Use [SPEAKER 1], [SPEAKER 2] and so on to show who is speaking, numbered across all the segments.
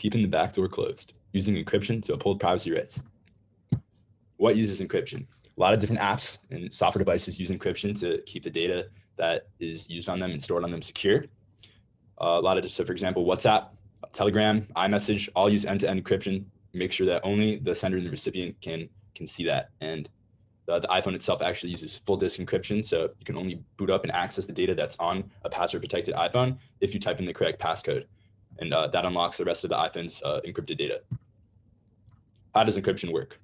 [SPEAKER 1] keeping the backdoor closed, using encryption to uphold privacy rights. What uses encryption? A lot of different apps and software devices use encryption to keep the data that is used on them and stored on them secure. So for example, WhatsApp, Telegram, iMessage, all use end-to-end encryption. Make sure that only the sender and the recipient can see that. And the iPhone itself actually uses full disk encryption, so you can only boot up and access the data that's on a password-protected iPhone if you type in the correct passcode. And that unlocks the rest of the iPhone's encrypted data. How does encryption work?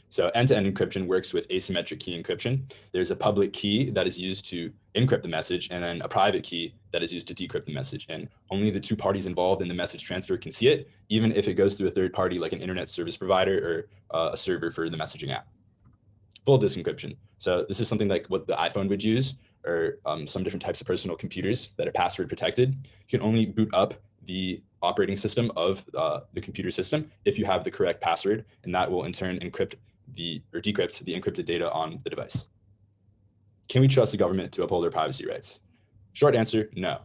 [SPEAKER 1] So end-to-end encryption works with asymmetric key encryption. There's a public key that is used to encrypt the message, and then a private key that is used to decrypt the message. And only the two parties involved in the message transfer can see it, even if it goes through a third party like an internet service provider or a server for the messaging app. Full disk encryption. So this is something like what the iPhone would use, or some different types of personal computers that are password protected. You can only boot up the operating system of the computer system if you have the correct password, and that will in turn decrypt the encrypted data on the device. Can we trust the government to uphold our privacy rights? Short answer, no.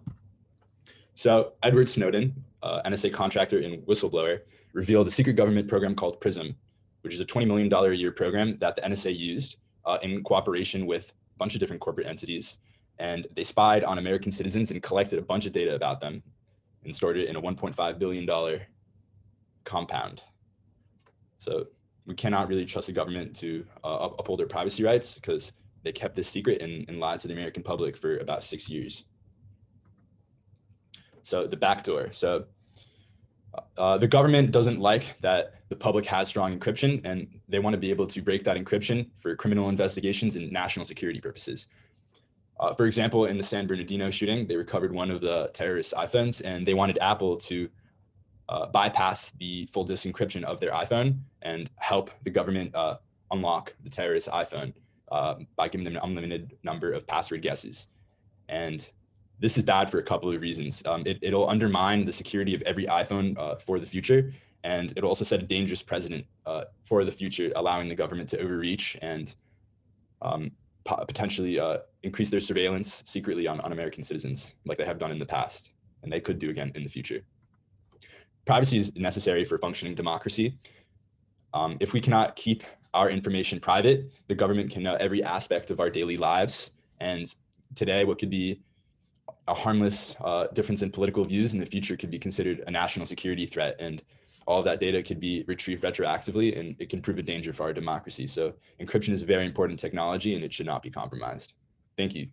[SPEAKER 1] So Edward Snowden, NSA contractor and whistleblower, revealed a secret government program called PRISM, which is a $20 million a year program that the NSA used in cooperation with a bunch of different corporate entities. And they spied on American citizens and collected a bunch of data about them and stored it in a $1.5 billion compound. So we cannot really trust the government to uphold their privacy rights because they kept this secret and lied to the American public for about 6 years. So the backdoor. So the government doesn't like that the public has strong encryption, and they want to be able to break that encryption for criminal investigations and national security purposes. For example, in the San Bernardino shooting, they recovered one of the terrorists' iPhones, and they wanted Apple to bypass the full disk encryption of their iPhone and help the government unlock the terrorist's iPhone by giving them an unlimited number of password guesses. And this is bad for a couple of reasons. It'll undermine the security of every iPhone for the future, and it'll also set a dangerous precedent for the future, allowing the government to overreach and potentially increase their surveillance secretly on American citizens, like they have done in the past, and they could do again in the future. Privacy is necessary for functioning democracy. If we cannot keep our information private, the government can know every aspect of our daily lives. And today, what could be a harmless difference in political views in the future could be considered a national security threat. And all of that data could be retrieved retroactively, and it can prove a danger for our democracy. So encryption is a very important technology, and it should not be compromised. Thank you.